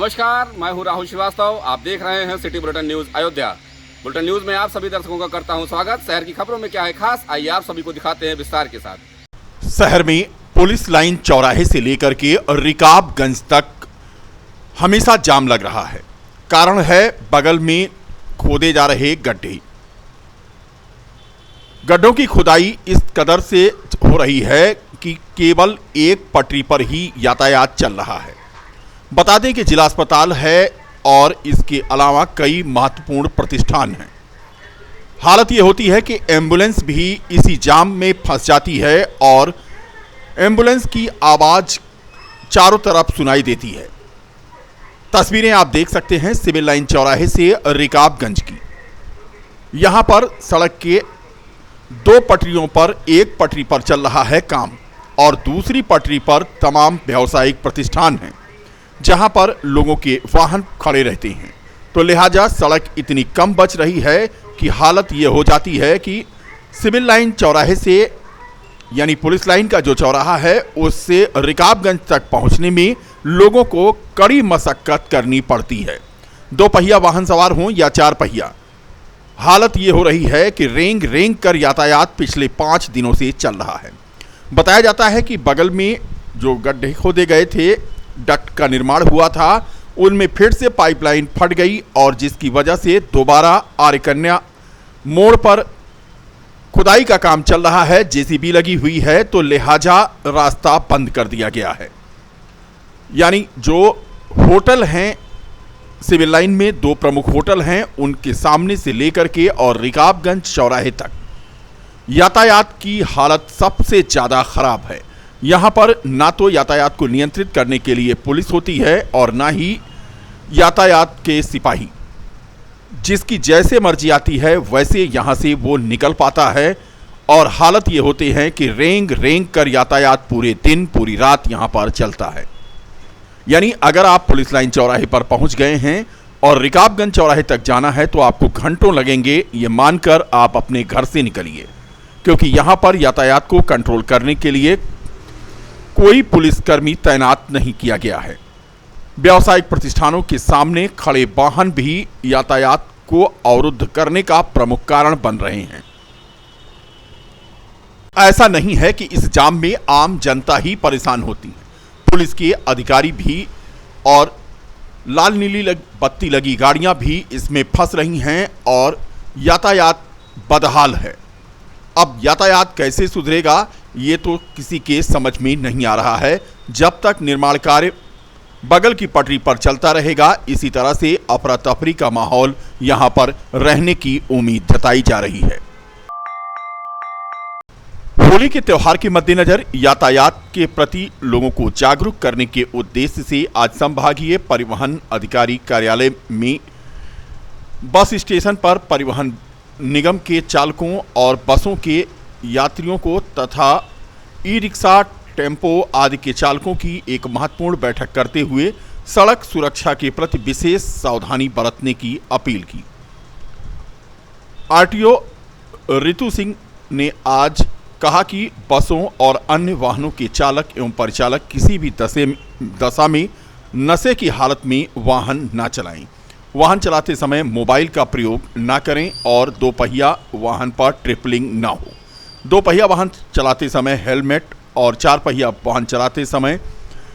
नमस्कार, मैं हूं राहुल श्रीवास्तव। आप देख रहे हैं city bulletin news Ayodhya. Bulletin news में आप सभी दर्शकों का करता हूं स्वागत। शहर की खबरों में क्या है खास, आइए आप सभी को दिखाते हैं विस्तार के साथ। शहर में पुलिस लाइन चौराहे से लेकर के रिकाबगंज तक हमेशा जाम लग रहा है। कारण है बगल में खोदे जा रहे गड्ढे। गड्ढों की खुदाई इस कदर से हो रही है कि केवल एक पटरी पर ही यातायात चल रहा है। बता दें कि जिला अस्पताल है और इसके अलावा कई महत्वपूर्ण प्रतिष्ठान हैं। हालत ये होती है कि एम्बुलेंस भी इसी जाम में फंस जाती है और एम्बुलेंस की आवाज़ चारों तरफ सुनाई देती है। तस्वीरें आप देख सकते हैं सिविल लाइन चौराहे से रिकाबगंज की। यहाँ पर सड़क के दो पटरियों पर एक पटरी पर चल रहा है काम और दूसरी पटरी पर तमाम व्यावसायिक प्रतिष्ठान हैं जहाँ पर लोगों के वाहन खड़े रहते हैं। तो लिहाजा सड़क इतनी कम बच रही है कि हालत ये हो जाती है कि सिविल लाइन चौराहे से यानी पुलिस लाइन का जो चौराहा है उससे रिकाबगंज तक पहुंचने में लोगों को कड़ी मशक्कत करनी पड़ती है, दो पहिया वाहन सवार हों या चार पहिया। हालत ये हो रही है कि रेंग रेंग कर यातायात पिछले 5 दिनों से चल रहा है। बताया जाता है कि बगल में जो गड्ढे खोदे गए थे, डक्ट का निर्माण हुआ था, उनमें फिर से पाइपलाइन फट गई और जिसकी वजह से दोबारा आर्य कन्या मोड़ पर खुदाई का काम चल रहा है। जेसीबी लगी हुई है तो लिहाजा रास्ता बंद कर दिया गया है। यानी जो होटल हैं सिविल लाइन में, 2 प्रमुख होटल हैं, उनके सामने से लेकर के और रिकाबगंज चौराहे तक यातायात की हालत सबसे ज़्यादा खराब है। यहाँ पर ना तो यातायात को नियंत्रित करने के लिए पुलिस होती है और ना ही यातायात के सिपाही। जिसकी जैसे मर्जी आती है वैसे यहाँ से वो निकल पाता है और हालत ये होती है कि रेंग रेंग कर यातायात पूरे दिन पूरी रात यहाँ पर चलता है। यानी अगर आप पुलिस लाइन चौराहे पर पहुँच गए हैं और रिकाबगंज चौराहे तक जाना है तो आपको घंटों लगेंगे, ये मानकर आप अपने घर से निकलिए, क्योंकि यहाँ पर यातायात को कंट्रोल करने के लिए कोई पुलिसकर्मी तैनात नहीं किया गया है। व्यावसायिक प्रतिष्ठानों के सामने खड़े वाहन भी यातायात को अवरुद्ध करने का प्रमुख कारण बन रहे हैं। ऐसा नहीं है कि इस जाम में आम जनता ही परेशान होती है, पुलिस के अधिकारी भी और लाल नीली बत्ती लगी गाड़ियां भी इसमें फंस रही हैं और यातायात बदहाल है। अब यातायात कैसे सुधरेगा ये तो किसी के समझ में नहीं आ रहा है। जब तक निर्माण कार्य बगल की पटरी पर चलता रहेगा, इसी तरह से अफरा तफरी का माहौल यहां पर रहने की उम्मीद जताई जा रही है। होली के त्योहार के मद्देनजर यातायात के प्रति लोगों को जागरूक करने के उद्देश्य से आज संभागीय परिवहन अधिकारी कार्यालय में बस स्टेशन पर परिवहन निगम के चालकों और बसों के यात्रियों को तथा ई रिक्शा, टेम्पो आदि के चालकों की एक महत्वपूर्ण बैठक करते हुए सड़क सुरक्षा के प्रति विशेष सावधानी बरतने की अपील की। आरटीओ रितु सिंह ने आज कहा कि बसों और अन्य वाहनों के चालक एवं परिचालक किसी भी दशा में नशे की हालत में वाहन न चलाएं। वाहन चलाते समय मोबाइल का प्रयोग न करें और 2 पहिया वाहन पर ट्रिपलिंग न हो। 2 पहिया वाहन चलाते समय हेलमेट और 4 पहिया वाहन चलाते समय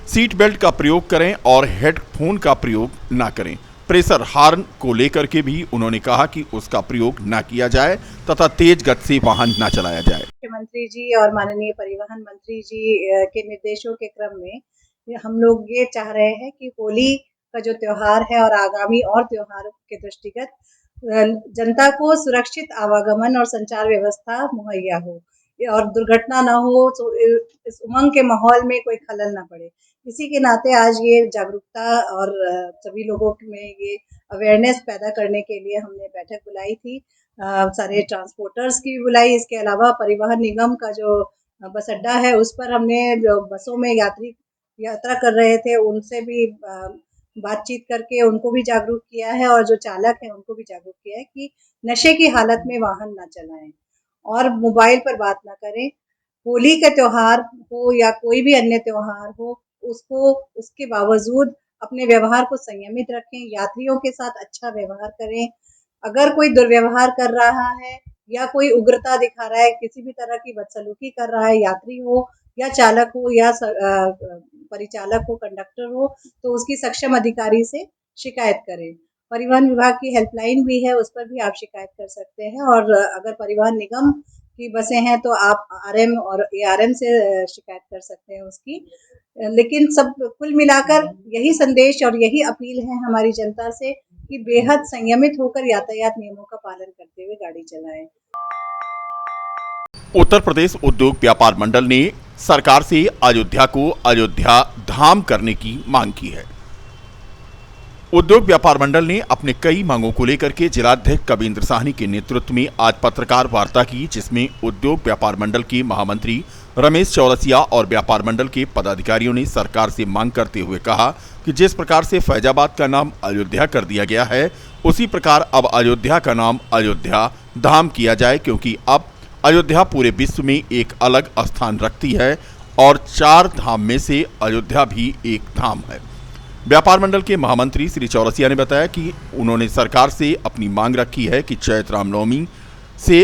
सीट बेल्ट का प्रयोग करें और हेडफोन का प्रयोग न करें। प्रेशर हार्न को लेकर के भी उन्होंने कहा कि उसका प्रयोग न किया जाए तथा तेज गति से वाहन न चलाया जाए। मुख्यमंत्री जी और माननीय परिवहन मंत्री जी के निर्देशों के क्रम में हम लोग ये चाह रहे हैं कि होली का जो त्योहार है और आगामी और त्योहारों के दृष्टिगत जनता को सुरक्षित आवागमन और संचार व्यवस्था मुहैया हो और दुर्घटना ना हो, तो इस उमंग के माहौल में कोई खलल ना पड़े। इसी के नाते आज ये जागरूकता और सभी लोगों में ये अवेयरनेस पैदा करने के लिए हमने बैठक बुलाई थी। सारे ट्रांसपोर्टर्स की भी बुलाई। इसके अलावा परिवहन निगम का जो बस अड्डा है उस पर हमने जो बसों में यात्री यात्रा कर रहे थे उनसे भी बातचीत करके उनको भी जागरूक किया है और जो चालक हैं उनको भी जागरूक किया है कि नशे की हालत में वाहन ना चलाएं और मोबाइल पर बात ना करें। होली का त्योहार हो या कोई भी अन्य त्योहार हो, उसको उसके बावजूद अपने व्यवहार को संयमित रखें, यात्रियों के साथ अच्छा व्यवहार करें। अगर कोई दुर्व्यवहार कर रहा है या कोई उग्रता दिखा रहा है, किसी भी तरह की बदसलूकी कर रहा है, यात्री हो या चालक हो या परिचालक हो, कंडक्टर हो, तो उसकी सक्षम अधिकारी से शिकायत करें। परिवहन विभाग की हेल्पलाइन भी है, उस पर भी आप शिकायत कर सकते हैं। और अगर परिवहन निगम की बसें हैं तो आप आरएम और एआरएम से शिकायत कर सकते हैं उसकी। लेकिन सब कुल मिलाकर यही संदेश और यही अपील है हमारी जनता से कि बेहद संयमित होकर यातायात नियमों का पालन करते हुए गाड़ी चलाएं। उत्तर प्रदेश उद्योग व्यापार मंडल ने सरकार से अयोध्या को अयोध्या धाम करने की मांग की है। उद्योग व्यापार मंडल ने अपने कई मांगों को लेकर के जिलाध्यक्ष कविंद्र साहनी के नेतृत्व में आज पत्रकार वार्ता की, जिसमें उद्योग व्यापार मंडल के महामंत्री रमेश चौरसिया और व्यापार मंडल के पदाधिकारियों ने सरकार से मांग करते हुए कहा कि जिस प्रकार से फैजाबाद का नाम अयोध्या कर दिया गया है, उसी प्रकार अब अयोध्या का नाम अयोध्या धाम किया जाए, क्योंकि अब अयोध्या पूरे विश्व में एक अलग स्थान रखती है और 4 धाम में से अयोध्या भी एक धाम है। व्यापार मंडल के महामंत्री श्री चौरसिया ने बताया कि उन्होंने सरकार से अपनी मांग रखी है कि चैत्र रामनवमी से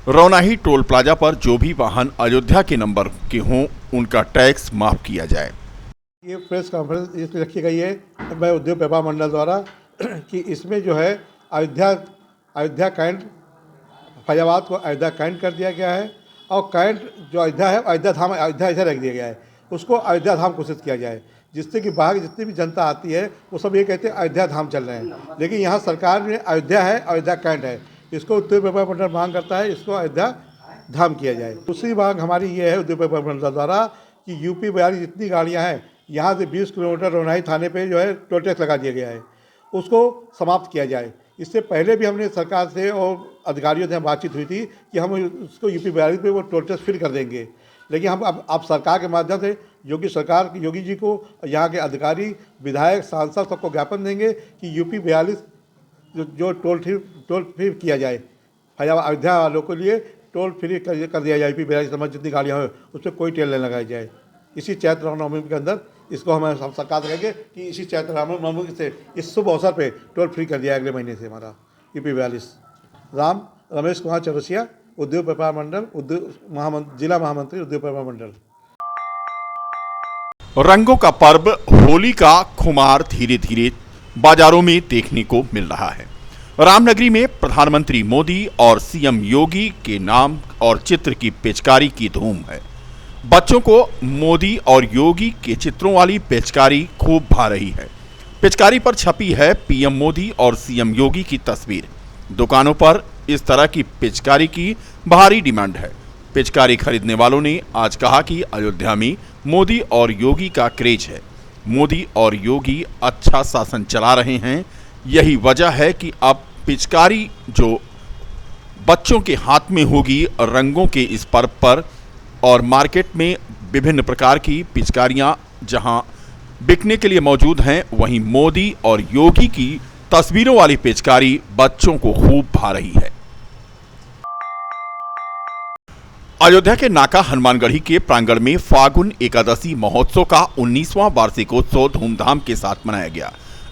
रौनाही टोल प्लाजा पर जो भी वाहन अयोध्या के नंबर के हों, उनका टैक्स माफ किया जाए। ये प्रेस कॉन्फ्रेंस इसलिए रखी गई है मैं उद्योग व्यापार मंडल द्वारा कि इसमें जो है अयोध्या कैंट फैजाबाद को अयोध्या कैंट कर दिया गया है और कैंट जो अयोध्या है अयोध्या धाम अयोध्या ऐसा रख दिया गया है, उसको अयोध्या धाम घोषित किया जाए, जिससे कि बाहर जितनी भी जनता आती है वो सब ये कहते हैं अयोध्या धाम चल रहे हैं। लेकिन यहाँ सरकार में अयोध्या है, अयोध्या कैंट है, इसको उद्योग व्यापार मंडल मांग करता है इसको अयोध्या धाम किया जाए। दूसरी मांग हमारी ये है उद्योग व्यापार मंडल द्वारा कि यूपी बिहार जितनी गाड़ियाँ हैं यहाँ से 20 किलोमीटर रौनाही थाने पे जो है टोल टैक्स लगा दिया गया है, उसको समाप्त किया जाए। इससे पहले भी हमने सरकार से और अधिकारियों से बातचीत हुई थी कि हम उसको यूपी बिहार पे वो टोल टैक्स फ्री कर देंगे, लेकिन हम अब सरकार के माध्यम से योगी जी को, यहाँ के अधिकारी, विधायक, सांसद सबको ज्ञापन देंगे कि यूपी 42 जो टोल फ्री किया जाए, फैजाबाद अयोध्या वालों के लिए टोल फ्री कर दिया जाए। यूपी 42 नंबर जितनी गाड़ियाँ हो उस पर कोई टेल नहीं लगाई जाए। इसी चैत्र रामनवमी के अंदर इसको हम सरकार कहेंगे कि इसी चैत्र रामनवमी से इस शुभ अवसर पे टोल फ्री कर दिया अगले महीने से हमारा यूपी 42। रमेश कुमार चौरसिया, उद्योग व्यापार मंडल, जिला महामंत्री उद्योग व्यापार मंडल। रंगों का पर्व होली का खुमार धीरे धीरे बाजारों में देखने को मिल रहा है। रामनगरी में प्रधानमंत्री मोदी और सीएम योगी के नाम और चित्र की पिचकारी की धूम है। बच्चों को मोदी और योगी के चित्रों वाली पिचकारी खूब भा रही है। पिचकारी पर छपी है पीएम मोदी और सीएम योगी की तस्वीर। दुकानों पर इस तरह की पिचकारी की भारी डिमांड है। पिचकारी खरीदने वालों ने आज कहा कि अयोध्या में मोदी और योगी का क्रेज है। मोदी और योगी अच्छा शासन चला रहे हैं, यही वजह है कि अब पिचकारी जो बच्चों के हाथ में होगी रंगों के इस पर्व पर, और मार्केट में विभिन्न प्रकार की पिचकारियां जहां बिकने के लिए मौजूद हैं, वहीं मोदी और योगी की तस्वीरों वाली पिचकारी बच्चों को खूब भा रही है। अयोध्या के नाका हनुमानगढ़ी के प्रांगण में फागुन एकादशी महोत्सव का 19वां वार्षिकोत्सव धूमधाम के साथ मनाया गया।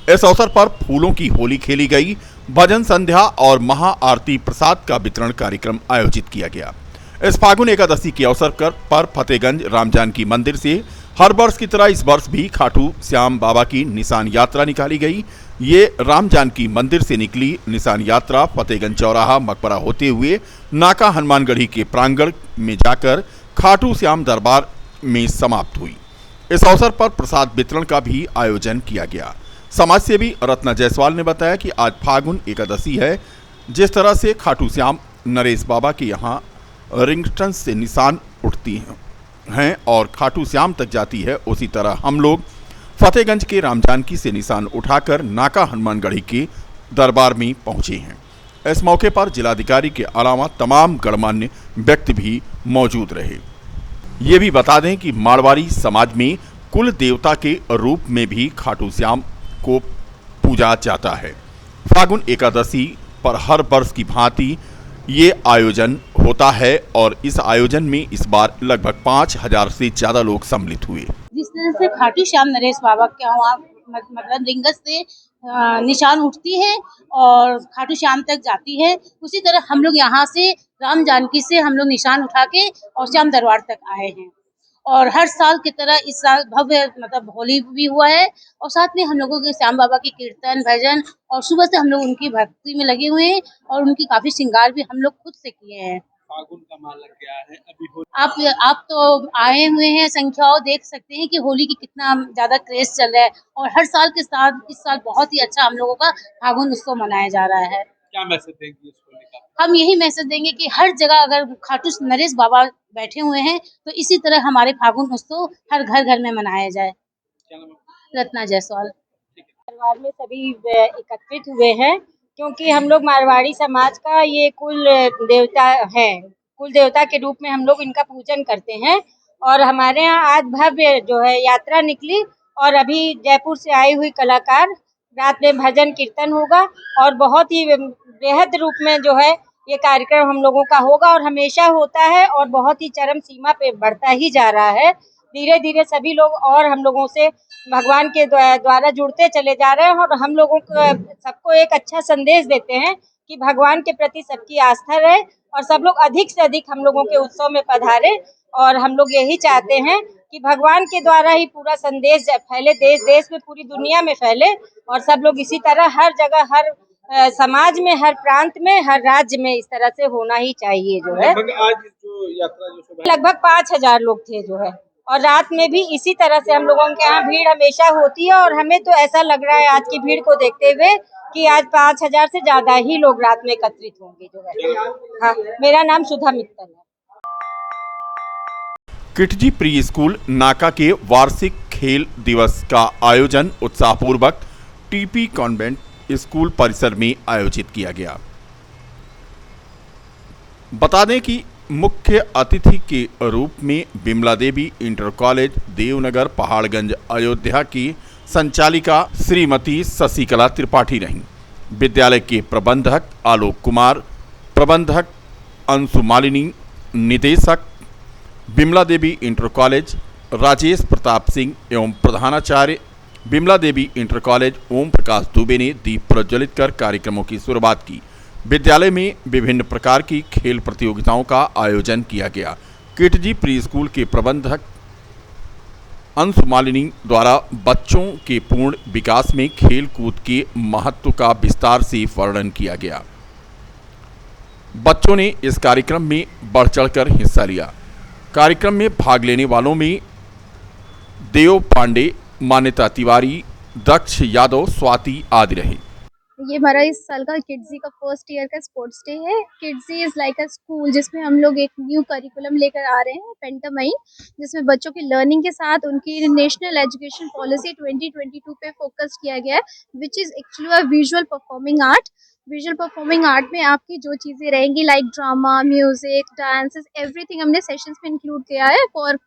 इस अवसर पर फूलों की होली खेली गई, भजन संध्या और महाआरती प्रसाद का वितरण कार्यक्रम आयोजित किया गया। इस फागुन एकादशी के अवसर पर फतेहगंज राम जानकी मंदिर से हर वर्ष की तरह इस वर्ष भी खाटू श्याम बाबा की निशान यात्रा निकाली गई। ये राम जानकी मंदिर से निकली निशान यात्रा फतेहगंज चौराहा मकबरा होते हुए नाका हनुमानगढ़ी के प्रांगण में जाकर खाटू श्याम दरबार में समाप्त हुई। इस अवसर पर प्रसाद वितरण का भी आयोजन किया गया। समाजसेवी रत्ना जायसवाल ने बताया कि आज फागुन एकादशी है। जिस तरह से खाटू श्याम नरेश बाबा के यहाँ रिंगटन से निशान उठती हैं और खाटू श्याम तक जाती है, उसी तरह हम लोग फतेहगंज के राम जानकी से निशान उठाकर नाका हनुमानगढ़ी के दरबार में पहुंचे हैं। इस मौके पर जिलाधिकारी के अलावा तमाम गणमान्य व्यक्ति भी मौजूद रहे। ये भी बता दें कि मारवाड़ी समाज में कुल देवता के रूप में भी खाटू श्याम को पूजा जाता है। फागुन एकादशी पर हर वर्ष की भांति ये आयोजन होता है और इस आयोजन में इस बार लगभग 5000 से ज्यादा लोग सम्मिलित हुए। जिस तरह से खाटू श्याम नरेश बाबा के वहाँ मतलब रिंगस से निशान उठती है और खाटू श्याम तक जाती है। उसी तरह हम लोग यहाँ से राम जानकी से हम लोग निशान उठा के और श्याम दरबार तक आए हैं। और हर साल की तरह इस साल भव्य मतलब होली भी हुआ है और साथ में हम लोगों के श्याम बाबा की कीर्तन भजन और सुबह से हम लोग उनकी भक्ति में लगे हुए हैं और उनकी काफी श्रृंगार भी हम लोग खुद से किए हैं। फागुन का माह लग गया है अभी आप तो आए हुए हैं, संख्याओं देख सकते हैं कि होली की कितना ज्यादा क्रेज चल रहा है और हर साल के साथ इस साल बहुत ही अच्छा हम लोगों का फागुन उत्सव मनाया जा रहा है। क्या मैसेज देंगे इस होली का? हम यही मैसेज देंगे कि हर जगह अगर खाटू नरेश बाबा बैठे हुए हैं तो इसी तरह हमारे फागुन उत्सव हर घर घर में मनाया जाए। क्या नाम है? रत्ना जायसवाल। परिवार में सभी एकत्रित हुए हैं क्योंकि हम लोग मारवाड़ी समाज का ये कुल देवता है। कुल देवता के रूप में हम लोग इनका पूजन करते हैं और हमारे यहाँ आज भव्य जो है यात्रा निकली और अभी जयपुर से आई हुई कलाकार रात में भजन कीर्तन होगा और बहुत ही बेहद रूप में जो है ये कार्यक्रम हम लोगों का होगा और हमेशा होता है और बहुत ही चरम सीमा पे बढ़ता ही जा रहा है। धीरे धीरे सभी लोग और हम लोगों से भगवान के द्वारा जुड़ते चले जा रहे हैं और हम लोगों को सबको एक अच्छा संदेश देते हैं कि भगवान के प्रति सबकी आस्था रहे और सब लोग अधिक से अधिक हम लोगों के उत्सव में पधारे। और हम लोग यही चाहते हैं कि भगवान के द्वारा ही पूरा संदेश फैले, देश देश में पूरी दुनिया में फैले और सब लोग इसी तरह हर जगह हर समाज में हर प्रांत में हर राज्य में इस तरह से होना ही चाहिए। जो है आज जो यात्रा जो लगभग 5000 लोग थे जो है और रात में भी इसी तरह से हम लोगों के यहाँ भीड़ हमेशा होती है और हमें तो ऐसा लग रहा है आज की भीड़ को देखते हुए कि आज 5000 से ज्यादा ही लोग रात में एकत्रित होंगे जो है। हाँ, मेरा नाम सुधा मित्तल है। किटजी प्री स्कूल नाका के वार्षिक खेल दिवस का आयोजन उत्साहपूर्वक टीपी कॉन्वेंट स्कूल परिसर में आयोजित किया गया। बता दें कि मुख्य अतिथि के रूप में बिमला देवी इंटर कॉलेज देवनगर पहाड़गंज अयोध्या की संचालिका श्रीमती शशिकला त्रिपाठी रहीं। विद्यालय के प्रबंधक आलोक कुमार, प्रबंधक अंशु मालिनी, निदेशक बिमला देवी इंटर कॉलेज राजेश प्रताप सिंह एवं प्रधानाचार्य बिमला देवी इंटर कॉलेज ओम प्रकाश दुबे ने दीप प्रज्वलित कर कार्यक्रमों की शुरुआत की। विद्यालय में विभिन्न प्रकार की खेल प्रतियोगिताओं का आयोजन किया गया। किटजी प्री स्कूल के प्रबंधक अंशु मालिनी द्वारा बच्चों के पूर्ण विकास में खेल कूद के महत्व का विस्तार से वर्णन किया गया। बच्चों ने इस कार्यक्रम में बढ़ चढ़कर हिस्सा लिया। कार्यक्रम में भाग लेने वालों में देव पांडे, मान्यता तिवारी, दक्ष यादव, स्वाति आदि रहे। ये हमारा इस साल का किड्जी का फर्स्ट ईयर का स्पोर्ट्स डे है। Kidzy is like a school जिसमें हम लोग एक न्यू करिकुलम लेकर आ रहे हैं, पेंटामाइन, जिसमें बच्चों की लर्निंग के साथ उनकी नेशनल एजुकेशन पॉलिसी 2022 पे फोकस किया गया है, which is actually a visual performing art. Visual performing art में आपकी जो चीज़ें रहेंगी like drama, music, dances, everything हमने सेशंस में इंक्लूड किया है for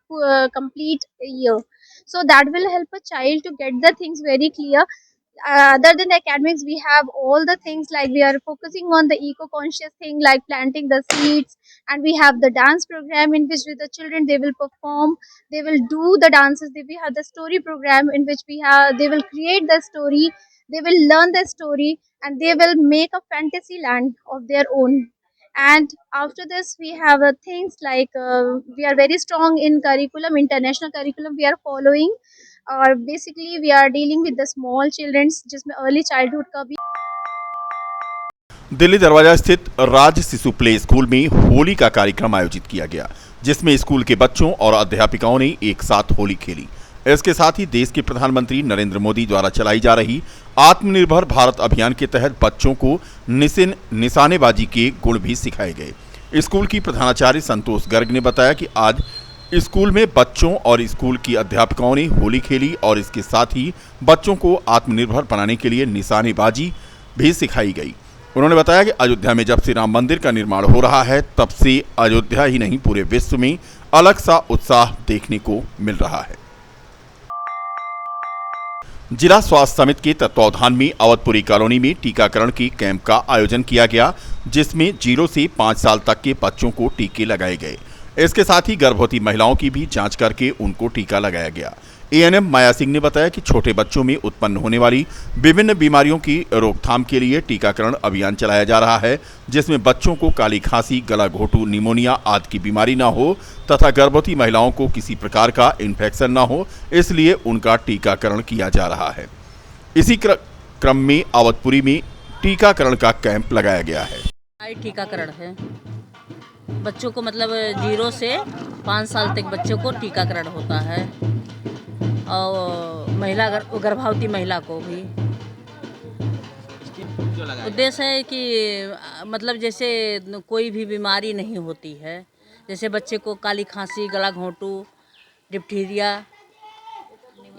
complete year, so that will help a child to get the things very clear. Other than the academics, we have all the things like we are focusing on the eco-conscious thing like planting the seeds, and we have the dance program in which the children they will perform, they will do the dances. We have the story program in which they will create the story, they will learn the story, and they will make a fantasy land of their own. And after this we have things like we are very strong in curriculum, international curriculum we are following, और basically we are dealing with the small childrens जिसमें early childhood का भी। दिल्ली दरवाजा स्थित राज शिशु play school में होली का कार्यक्रम आयोजित किया गया, जिसमें स्कूल के बच्चों और अध्यापिकाओं ने एक साथ होली खेली। इसके साथ ही देश के प्रधानमंत्री नरेंद्र मोदी द्वारा चलाई जा रही आत्मनिर्भर भारत अभियान के तहत बच्चों को निशानेबाजी के गुण भी सिखाए गए। स्कूल की प्रधानाचार्य संतोष गर्ग ने बताया कि आज स्कूल में बच्चों और स्कूल की अध्यापिकाओं ने होली खेली और इसके साथ ही बच्चों को आत्मनिर्भर बनाने के लिए निशानेबाजी भी सिखाई गई। उन्होंने बताया कि अयोध्या में जब से राम मंदिर का निर्माण हो रहा है तब से अयोध्या ही नहीं पूरे विश्व में अलग सा उत्साह देखने को मिल रहा है। जिला स्वास्थ्य समिति के तत्वावधान में अवधपुरी कॉलोनी में टीकाकरण के कैंप का आयोजन किया गया, जिसमें 0 से 5 साल तक के बच्चों को टीके लगाए गए। इसके साथ ही गर्भवती महिलाओं की भी जांच करके उनको टीका लगाया गया। एएनएम माया सिंह ने बताया कि छोटे बच्चों में उत्पन्न होने वाली विभिन्न बीमारियों की रोकथाम के लिए टीकाकरण अभियान चलाया जा रहा है, जिसमें बच्चों को काली खांसी, गला घोटू, निमोनिया आदि की बीमारी न हो तथा गर्भवती महिलाओं को किसी प्रकार का इन्फेक्शन न हो, इसलिए उनका टीकाकरण किया जा रहा है। इसी क्रम में अवधपुरी में टीकाकरण का कैंप लगाया गया है। टीकाकरण है बच्चों को, मतलब 0 से 5 साल तक बच्चों को टीकाकरण होता है और गर्भवती महिला को भी। उद्देश्य है कि मतलब जैसे कोई भी बीमारी नहीं होती है, जैसे बच्चे को काली खांसी, गला घोंटू, डिप्थीरिया,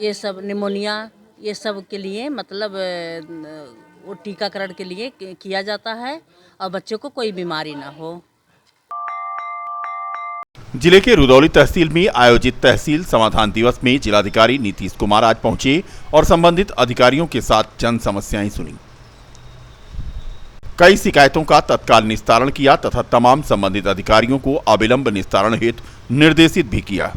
ये सब, निमोनिया, ये सब के लिए मतलब वो टीकाकरण के लिए किया जाता है और बच्चों को कोई बीमारी ना हो। जिले के रुदौली तहसील में आयोजित तहसील समाधान दिवस में जिलाधिकारी नीतीश कुमार आज पहुंचे और संबंधित अधिकारियों के साथ जन समस्याएं सुनी। कई शिकायतों का तत्काल निस्तारण किया तथा तमाम संबंधित अधिकारियों को अविलंब निस्तारण हेतु निर्देशित भी किया।